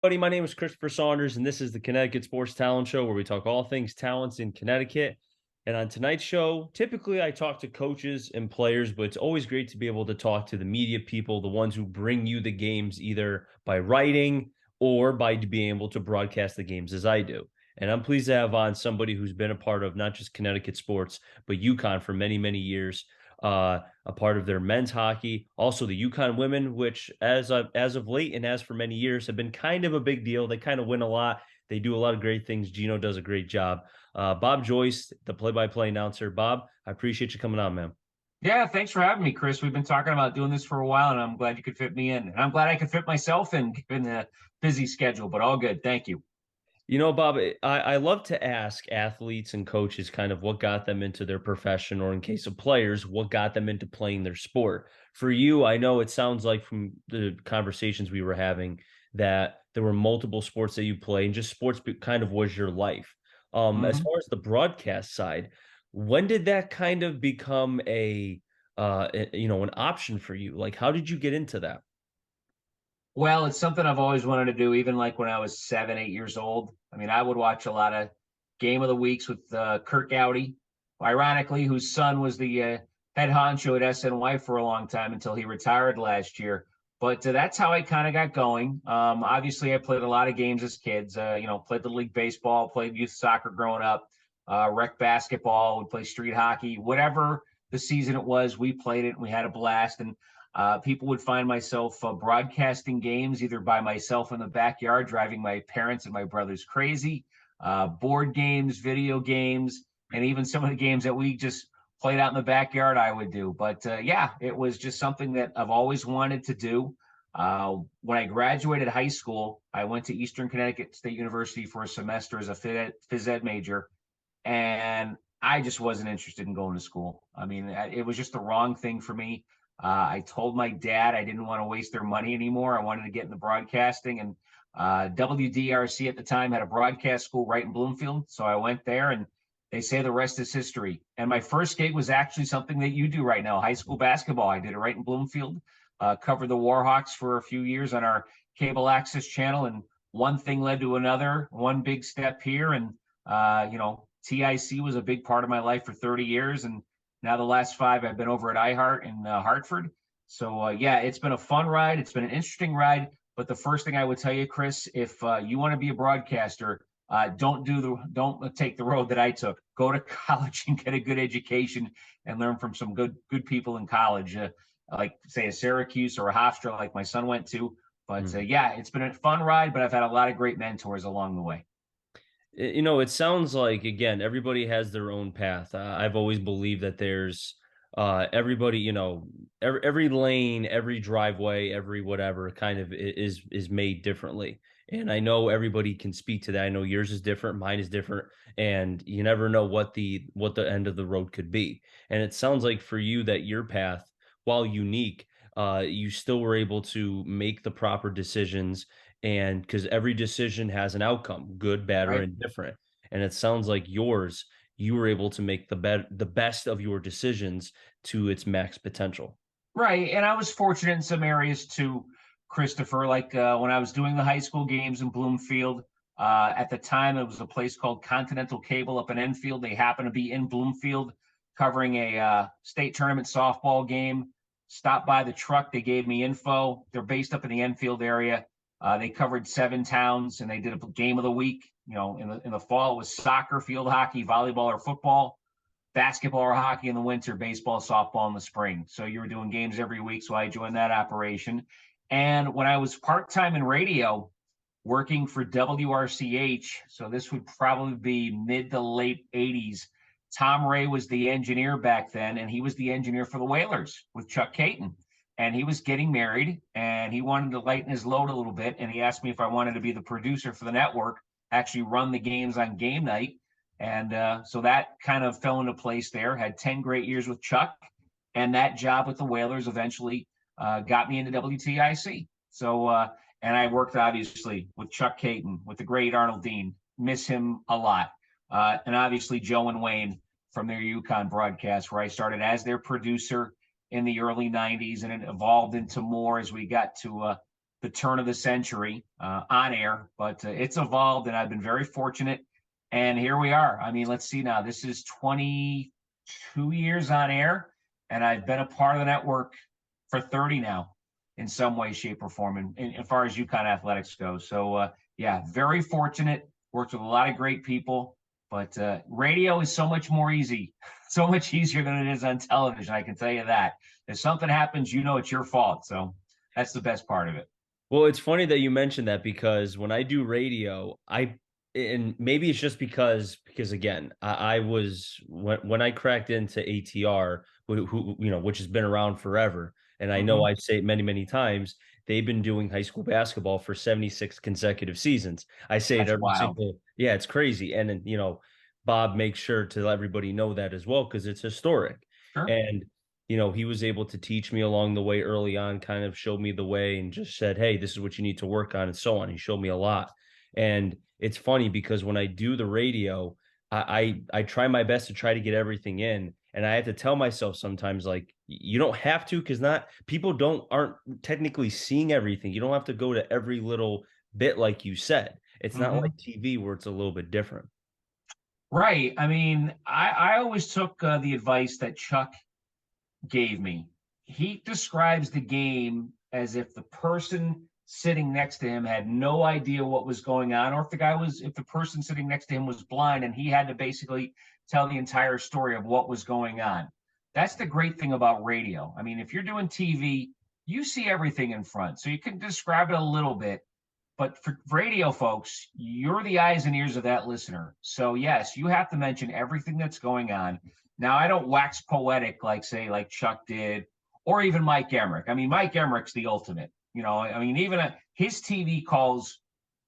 Buddy, my name is Christopher Saunders, and this is the Connecticut Sports Talent Show where we talk all things talents in Connecticut. And on tonight's show, typically I talk to coaches and players, but it's always great to be able to talk to the media people, the ones who bring you the games either by writing or by being able to broadcast the games as I do. And I'm pleased to have on somebody who's been a part of not just Connecticut sports, but UConn for many, many years. A part of their men's hockey, also the Uconn women, which as of late and as for many years have been kind of a big deal. They kind of win a lot. They do a lot of great things. Gino does a great job. Bob Joyce, the play-by-play announcer. Bob, I appreciate you coming on, man. Yeah, thanks for having me, Chris. We've been talking about doing this for a while, and I'm glad you could fit me in. And I'm glad I could fit myself in, given the busy schedule, but all good. Thank you. Bob, I love to ask athletes and coaches kind of what got them into their profession, or in case of players, what got them into playing their sport. For you, I know it sounds like from the conversations we were having that there were multiple sports that you play, and just sports kind of was your life. As hmm far as the broadcast side, when did that kind of become an option for you? Like, how did you get into that? Well, it's something I've always wanted to do, even like when I was 7, 8 years old. I mean, I would watch a lot of Game of the Weeks with Kurt Gowdy, ironically, whose son was the head honcho at SNY for a long time until he retired last year. But that's how I kind of got going. Obviously, I played a lot of games as kids. Played the league baseball, played youth soccer growing up, rec basketball, would play street hockey, whatever the season it was, we played it and we had a blast. And people would find myself broadcasting games either by myself in the backyard, driving my parents and my brothers crazy, board games, video games, and even some of the games that we just played out in the backyard, I would do. But yeah, it was just something that I've always wanted to do. When I graduated high school, I went to Eastern Connecticut State University for a semester as a phys ed major, and I just wasn't interested in going to school. I mean, it was just the wrong thing for me. I told my dad I didn't want to waste their money anymore. I wanted to get into broadcasting, and WDRC at the time had a broadcast school right in Bloomfield. So I went there, and they say the rest is history. And my first gig was actually something that you do right now, high school basketball. I did it right in Bloomfield, covered the Warhawks for a few years on our cable access channel. And one thing led to another, one big step here. And, TIC was a big part of my life for 30 years. And now the last 5, I've been over at iHeart in Hartford. So yeah, it's been a fun ride. It's been an interesting ride. But the first thing I would tell you, Chris, if you want to be a broadcaster, don't take the road that I took. Go to college and get a good education and learn from some good people in college, like say a Syracuse or a Hofstra, like my son went to. But yeah, it's been a fun ride. But I've had a lot of great mentors along the way. It sounds like, again, everybody has their own path. I've always believed that there's everybody, every lane, every driveway, every whatever kind of is made differently. And I know everybody can speak to that. I know yours is different, mine is different, and you never know what the end of the road could be. And it sounds like for you that your path, while unique, you still were able to make the proper decisions, and because every decision has an outcome, good, bad, or Right. indifferent. And it sounds like yours, you were able to make the best of your decisions to its max potential. Right. And I was fortunate in some areas too, Christopher. Like when I was doing the high school games in Bloomfield, at the time it was a place called Continental Cable up in Enfield. They happened to be in Bloomfield covering a state tournament softball game. Stopped by the truck. They gave me info. They're based up in the Enfield area. They covered 7 towns and they did a game of the week. In the fall it was soccer, field hockey, volleyball, or football, basketball or hockey in the winter, baseball, softball in the spring. So you were doing games every week. So I joined that operation. And when I was part-time in radio, working for WRCH, so this would probably be mid to late 80s, Tom Ray was the engineer back then, and he was the engineer for the Whalers with Chuck Caton. And he was getting married, and he wanted to lighten his load a little bit. And he asked me if I wanted to be the producer for the network, actually run the games on game night. And so that kind of fell into place there. Had 10 great years with Chuck. And that job with the Whalers eventually got me into WTIC. And I worked obviously with Chuck Caton, with the great Arnold Dean. Miss him a lot. And obviously Joe and Wayne from their Uconn broadcast, where I started as their producer in the early 90s, and it evolved into more as we got to the turn of the century on air, but it's evolved, and I've been very fortunate. And here we are. I mean, let's see now. This is 22 years on air, and I've been a part of the network for 30 now in some way, shape, or form, as far as UConn athletics goes. So, yeah, very fortunate. Worked with a lot of great people, but radio is so much more easy, so much easier than it is on television. I can tell you that. If something happens, you know it's your fault. So that's the best part of it. Well, it's funny that you mentioned that because when I do radio, and maybe it's just because again, I was when I cracked into ATR, who which has been around forever, and I know Mm-hmm. I've said it many, many times, they've been doing high school basketball for 76 consecutive seasons. I say it That's every wild. single, yeah, it's crazy. And then, Bob makes sure to let everybody know that as well because it's historic. Sure. And he was able to teach me along the way early on, kind of showed me the way and just said, hey, this is what you need to work on and so on. He showed me a lot. And it's funny because when I do the radio, I try my best to try to get everything in. And I have to tell myself sometimes, like, you don't have to, because not people aren't technically seeing everything. You don't have to go to every little bit, like you said. It's not Mm-hmm. like TV where it's a little bit different. Right. I mean, I always took the advice that Chuck gave me. He describes the game as if the person sitting next to him had no idea what was going on, or if the person sitting next to him was blind and he had to basically tell the entire story of what was going on. That's the great thing about radio. I mean, if you're doing TV, you see everything in front, so you can describe it a little bit. But for radio folks, you're the eyes and ears of that listener. So yes, you have to mention everything that's going on. Now, I don't wax poetic like Chuck did, or even Mike Emmerich. I mean, Mike Emmerich's the ultimate. I mean, even his TV calls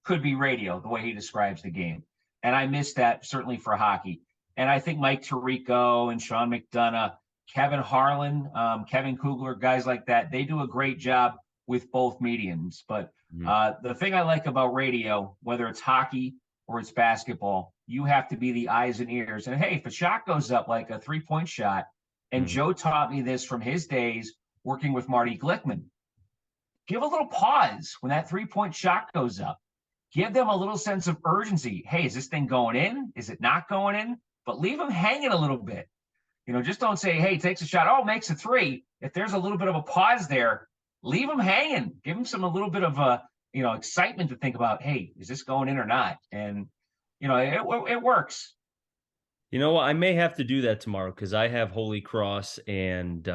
could be radio, the way he describes the game. And I miss that certainly for hockey. And I think Mike Tirico and Sean McDonough, Kevin Harlan, Kevin Kugler, guys like that, they do a great job with both mediums. But Mhm. the thing I like about radio, whether it's hockey or it's basketball, you have to be the eyes and ears. And hey, if a shot goes up like a 3-point shot, and Mhm. Joe taught me this from his days working with Marty Glickman, give a little pause when that 3-point shot goes up. Give them a little sense of urgency. Hey, is this thing going in? Is it not going in? But leave them hanging a little bit. Just don't say, hey, takes a shot. Oh, makes a three. If there's a little bit of a pause there, leave them hanging. Give them a little bit of excitement to think about, hey, is this going in or not? And, it works. You know what? I may have to do that tomorrow because I have Holy Cross and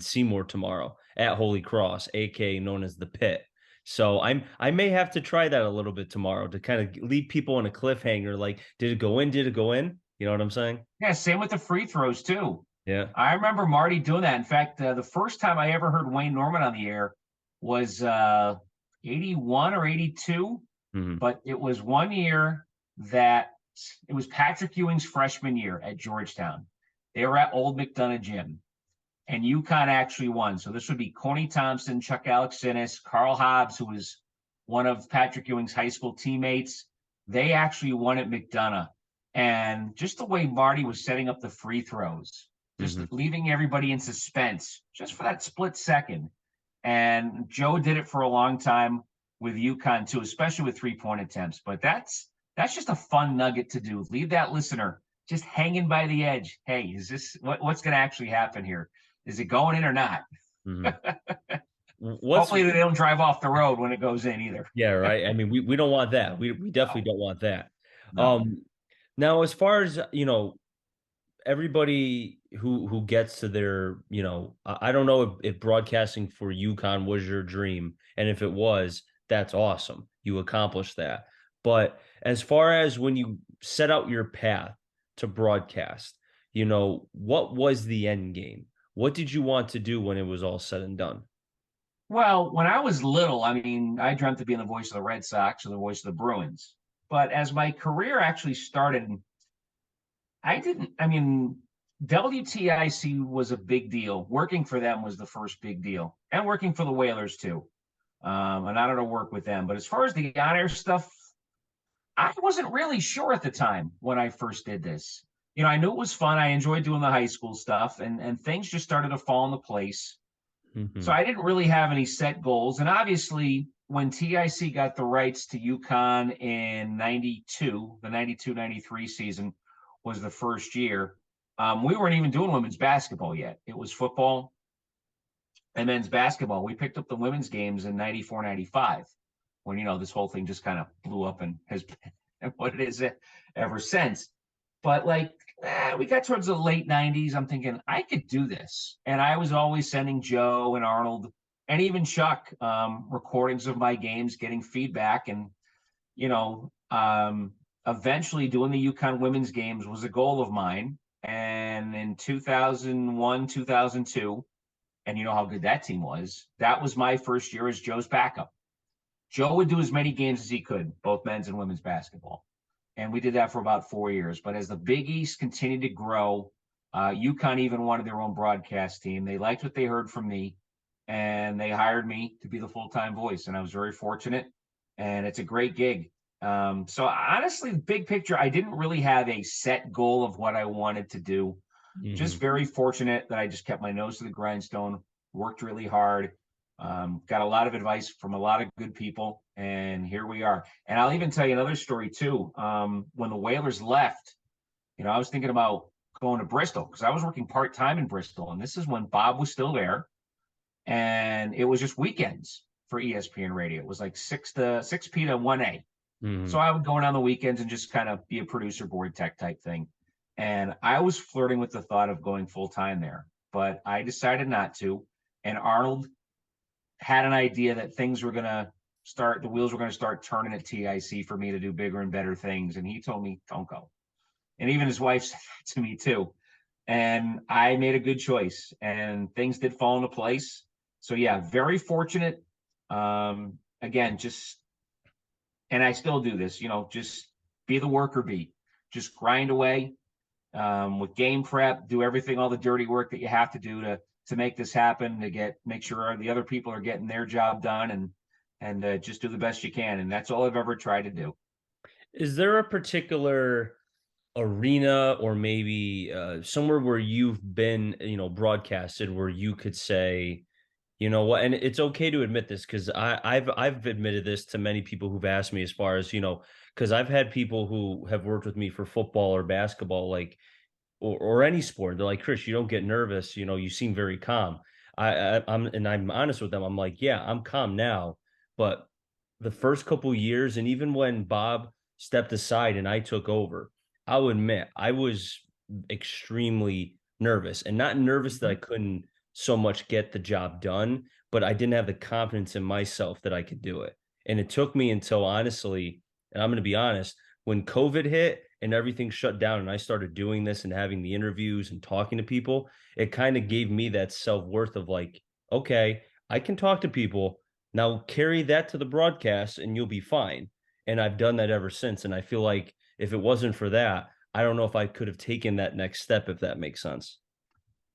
Seymour tomorrow at Holy Cross, aka known as the Pit. So I may have to try that a little bit tomorrow to kind of leave people on a cliffhanger. Like, did it go in? Did it go in? You know what I'm saying? Yeah, same with the free throws, too. Yeah. I remember Marty doing that. In fact, the first time I ever heard Wayne Norman on the air was 81 or 82. Hmm. But it was one year that it was Patrick Ewing's freshman year at Georgetown. They were at Old McDonough Gym, and UConn actually won. So this would be Coney Thompson, Chuck Alexinis, Carl Hobbs, who was one of Patrick Ewing's high school teammates. They actually won at McDonough. And just the way Marty was setting up the free throws, just Hmm. leaving everybody in suspense just for that split second. And Joe did it for a long time with UConn too, especially with 3-point attempts. But that's just a fun nugget to do. Leave that listener just hanging by the edge. Hey, is this what's going to actually happen here? Is it going in or not? Hmm. What's Hopefully they don't drive off the road when it goes in either. Yeah, right. I mean, we don't want that. We definitely No, don't want that. no. Um, Now, as far as everybody who gets to their, I don't know if broadcasting for UConn was your dream, and if it was, that's awesome. You accomplished that. But as far as when you set out your path to broadcast, what was the end game? What did you want to do when it was all said and done? Well, when I was little, I mean, I dreamt of being the voice of the Red Sox or the voice of the Bruins. But as my career actually started, I didn't, I mean, WTIC was a big deal. Working for them was the first big deal, and working for the Whalers too. And I don't know, work with them. But as far as the on air stuff, I wasn't really sure at the time when I first did this. I knew it was fun. I enjoyed doing the high school stuff, and things just started to fall into place. So Hmm. I didn't really have any set goals. And obviously, when TIC got the rights to UConn in 92, the 92-93 season was the first year. We weren't even doing women's basketball yet. It was football and men's basketball. We picked up the women's games in 94, 95 when, this whole thing just kind of blew up and has been what it is ever since. But we got towards the late 90s. I'm thinking I could do this. And I was always sending Joe and Arnold and even Chuck recordings of my games, getting feedback. And, eventually doing the UConn women's games was a goal of mine. And in 2001, 2002, and you know how good that team was, that was my first year as Joe's backup. Joe would do as many games as he could, both men's and women's basketball. And we did that for about 4 years. But as the Big East continued to grow, UConn even wanted their own broadcast team. They liked what they heard from me, and they hired me to be the full-time voice. And I was very fortunate, and it's a great gig. So honestly, big picture, I didn't really have a set goal of what I wanted to do. Mm-hmm. Just very fortunate that I just kept my nose to the grindstone, worked really hard, got a lot of advice from a lot of good people, and here we are. And I'll even tell you another story too. When the Whalers left, I was thinking about going to Bristol because I was working part-time in Bristol, and this is when Bob was still there, and it was just weekends for ESPN radio. It was like 6 p to 1A. Mm-hmm. So I would go in on the weekends and just kind of be a producer, board tech type thing. And I was flirting with the thought of going full-time there, but I decided not to. And Arnold had an idea that things were going to start, the wheels were going to start turning at TIC for me to do bigger and better things. And he told me, don't go. And even his wife said that to me too. And I made a good choice, and things did fall into place. So yeah, very fortunate. Again, and I still do this, just be the worker bee, just grind away with game prep, do everything, all the dirty work that you have to do to make this happen, make sure the other people are getting their job done, and just do the best you can. And that's all I've ever tried to do. Is there a particular arena or maybe somewhere where you've been, broadcasted where you could say, you know what, and it's okay to admit this because I've admitted this to many people who've asked me as far as, because I've had people who have worked with me for football or basketball, or any sport. They're like, Chris, you don't get nervous. You seem very calm. I'm honest with them. I'm like, yeah, I'm calm now. But the first couple of years, and even when Bob stepped aside and I took over, I'll admit I was extremely nervous, and not nervous that I couldn't so much get the job done, but I didn't have the confidence in myself that I could do it. And it took me until, honestly, and I'm going to be honest, when COVID hit and everything shut down and I started doing this and having the interviews and talking to people, it kind of gave me that self-worth of like, okay, I can talk to people. Now carry that to the broadcast and you'll be fine. And I've done that ever since. And I feel like if it wasn't for that, I don't know if I could have taken that next step, if that makes sense.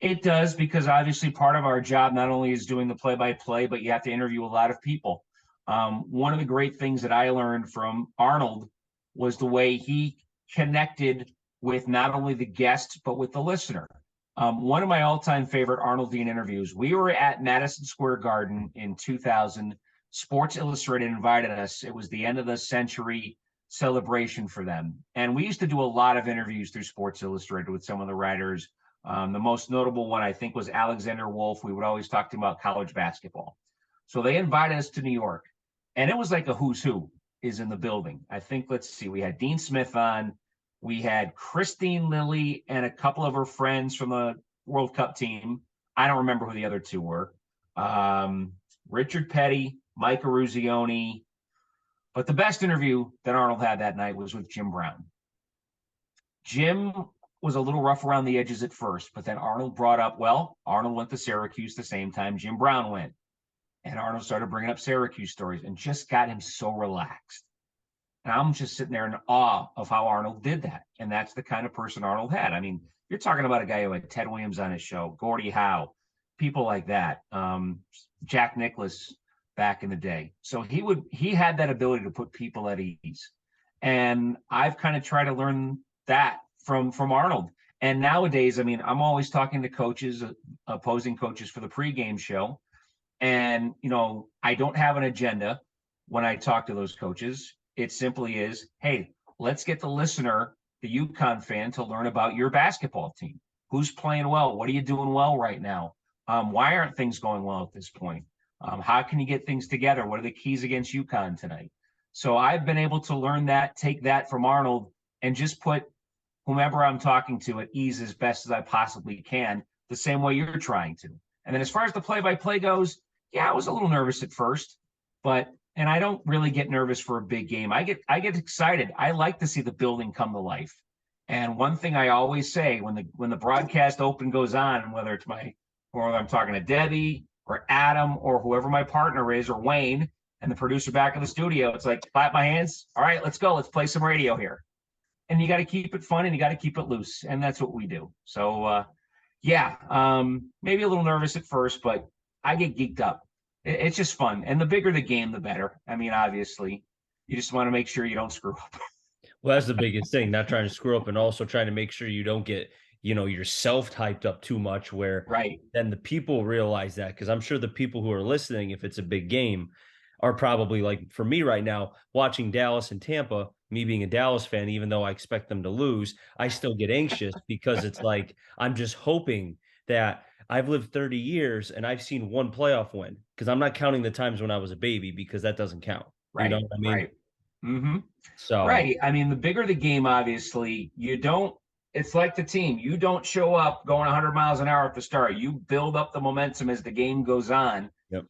It does, because obviously part of our job not only is doing the play-by-play, but you have to interview a lot of people. One of the great things that I learned from Arnold was the way he connected with not only the guest, but with the listener. One of my all-time favorite Arnoldian interviews, we were at Madison Square Garden in 2000. Sports Illustrated invited us. It was the end of the century celebration for them. And we used to do a lot of interviews through Sports Illustrated with some of the writers. The most notable one, I think, was Alexander Wolf. We would always talk to him about college basketball. So they invited us to New York, and it was like a who's who is in the building. I think, let's see, we had Dean Smith on. We had Christine Lilly and a couple of her friends from the World Cup team. I don't remember who the other two were. Richard Petty, Mike Eruzione. But the best interview that Arnold had that night was with Jim Brown. Jim was a little rough around the edges at first, but then Arnold brought up, Arnold went to Syracuse the same time Jim Brown went. And Arnold started bringing up Syracuse stories and just got him so relaxed. And I'm just sitting there in awe of how Arnold did that. And that's the kind of person Arnold had. I mean, you're talking about a guy who had Ted Williams on his show, Gordie Howe, people like that, Jack Nicklaus back in the day. So he had that ability to put people at ease. And I've kind of tried to learn that from Arnold. And nowadays, I mean, I'm always talking to coaches, opposing coaches for the pregame show. And, I don't have an agenda. when I talk to those coaches. It simply is, hey, let's get the listener, the Uconn fan, to learn about your basketball team. Who's playing well? What are you doing well right now? Why aren't things going well at this point? How can you get things together? What are the keys against Uconn tonight? So I've been able to learn that, take that from Arnold, and just put whomever I'm talking to at ease as best as I possibly can, the same way you're trying to. And then as far as the play-by-play goes, yeah, I was a little nervous at first, and I don't really get nervous for a big game. I get excited. I like to see the building come to life. And one thing I always say when the broadcast open goes on, whether I'm talking to Debbie or Adam or whoever my partner is or Wayne and the producer back in the studio, it's like, clap my hands. All right, let's go. Let's play some radio here. And you got to keep it fun and you got to keep it loose. And that's what we do. So, maybe a little nervous at first, but I get geeked up. It's just fun. And the bigger the game, the better. I mean, obviously, you just want to make sure you don't screw up. Well, that's the biggest thing, not trying to screw up and also trying to make sure you don't get, yourself hyped up too much where Right. then the people realize that. Cause I'm sure the people who are listening, if it's a big game, are probably like for me right now, watching Dallas and Tampa, me being a Dallas fan, even though I expect them to lose, I still get anxious because it's like I'm just hoping that I've lived 30 years and I've seen one playoff win because I'm not counting the times when I was a baby because that doesn't count. You know Right. what I mean? Right. Mm-hmm. So Right. I mean, the bigger the game, obviously, it's like the team. You don't show up going 100 miles an hour at the start. You build up the momentum as the game goes on. yep.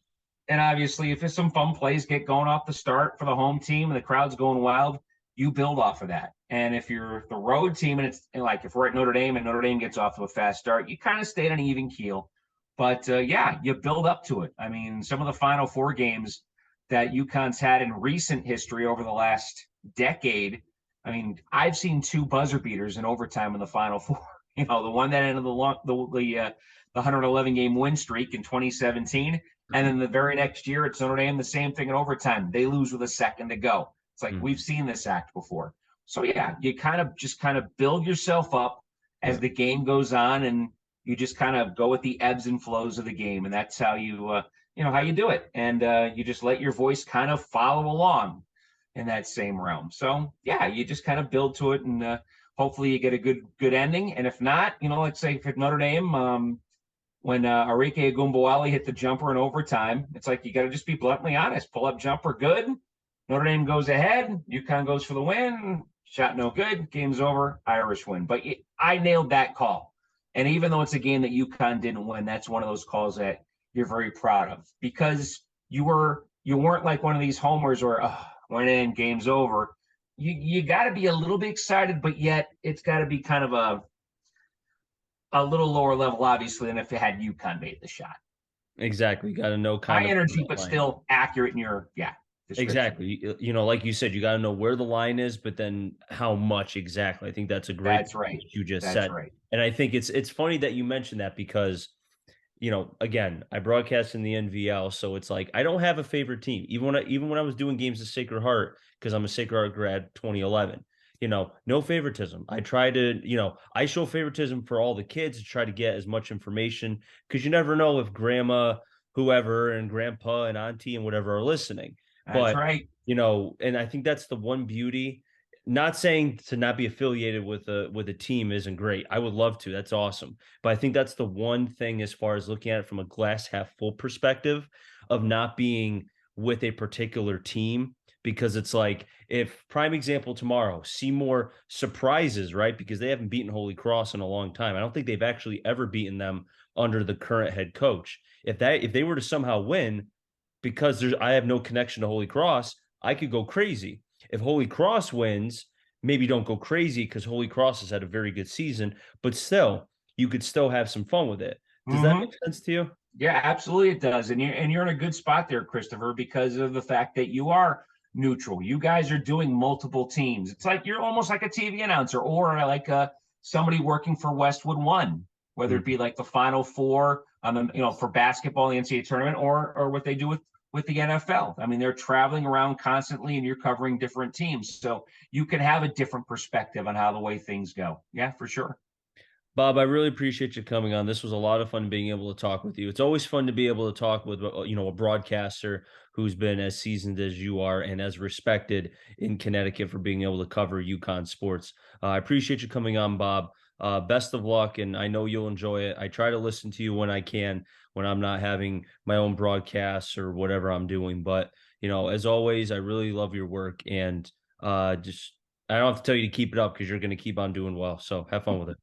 And obviously, if it's some fun plays get going off the start for the home team and the crowd's going wild, you build off of that. And if you're the road team and it's like if we're at Notre Dame and Notre Dame gets off to a fast start, you kind of stay on an even keel. But you build up to it. I mean, some of the Final Four games that UConn's had in recent history over the last decade. I mean, I've seen two buzzer beaters in overtime in the Final Four. The one that ended the 111 game win streak in 2017. And then the very next year, it's Notre Dame, the same thing in overtime. They lose with a second to go. It's like we've seen this act before. So yeah, you kind of build yourself up as the game goes on, and you just kind of go with the ebbs and flows of the game, and that's how you how you do it. And you just let your voice kind of follow along in that same realm. So yeah, you just kind of build to it, and hopefully you get a good ending. And if not, let's say for Notre Dame. When Arike Agumbawali hit the jumper in overtime, it's like you got to just be bluntly honest. Pull up jumper, good. Notre Dame goes ahead. UConn goes for the win. Shot no good. Game's over. Irish win. But I nailed that call. And even though it's a game that UConn didn't win, that's one of those calls that you're very proud of because you weren't like one of these homers where went in, game's over. You got to be a little bit excited, but yet it's got to be kind of a little lower level, obviously, than if it had UConn made the shot. Exactly. You got to know kind high of energy, but still accurate in your Exactly. Like you said, you got to know where the line is, but then how much exactly. I think that's a great That's right. you just That's said. right. And I think it's funny that you mentioned that because, again, I broadcast in the NVL, so it's like I don't have a favorite team. Even when I was doing games of Sacred Heart, because I'm a Sacred Heart grad 2011. No favoritism. I try to, I show favoritism for all the kids to try to get as much information because you never know if grandma, whoever, and grandpa and auntie and whatever are listening. That's But, right. and I think that's the one beauty. Not saying to not be affiliated with a team isn't great. I would love to. That's awesome. But I think that's the one thing as far as looking at it from a glass half full perspective of not being with a particular team because it's like if prime example tomorrow, see more surprises, right? Because they haven't beaten Holy Cross in a long time. I don't think they've actually ever beaten them under the current head coach. If they were to somehow win, because I have no connection to Holy Cross, I could go crazy. If Holy Cross wins, maybe don't go crazy because Holy Cross has had a very good season, but still, you could still have some fun with it. Does that make sense to you? Yeah, absolutely it does. And you're in a good spot there, Christopher, because of the fact that you are neutral. You guys are doing multiple teams. It's like you're almost like a TV announcer or like somebody working for Westwood One, whether it be like the Final Four for basketball, the NCAA tournament, or what they do with the NFL. I mean, they're traveling around constantly and you're covering different teams. So you can have a different perspective on how the way things go. Yeah, for sure. Bob, I really appreciate you coming on. This was a lot of fun being able to talk with you. It's always fun to be able to talk with a broadcaster who's been as seasoned as you are and as respected in Connecticut for being able to cover UConn sports. I appreciate you coming on, Bob. Best of luck, and I know you'll enjoy it. I try to listen to you when I can, when I'm not having my own broadcasts or whatever I'm doing. But as always, I really love your work, and just I don't have to tell you to keep it up because you're going to keep on doing well. So have fun with it.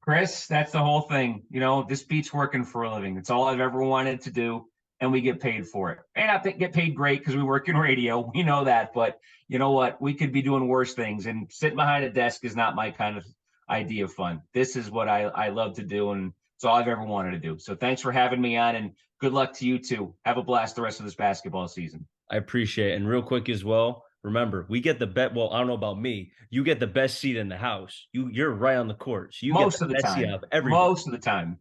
Chris, that's the whole thing. This beats working for a living. It's all I've ever wanted to do, and we get paid for it. And I think get paid great because we work in radio. We know that, but you know what? We could be doing worse things, and sitting behind a desk is not my kind of idea of fun. This is what I love to do, and it's all I've ever wanted to do. So thanks for having me on, and good luck to you too. Have a blast the rest of this basketball season. I appreciate it. And real quick as well, remember, we get the bet. Well, I don't know about me. You get the best seat in the house. You're right on the court. So you get the Most of the best seat time. out of everybody. Most of the time.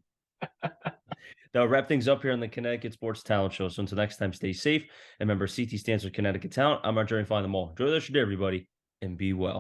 That'll wrap things up here on the Connecticut Sports Talent Show. So until next time, stay safe. And remember, CT stands for Connecticut Talent. I'm Marjorie. Find them all. Enjoy the rest of your day, everybody, and be well.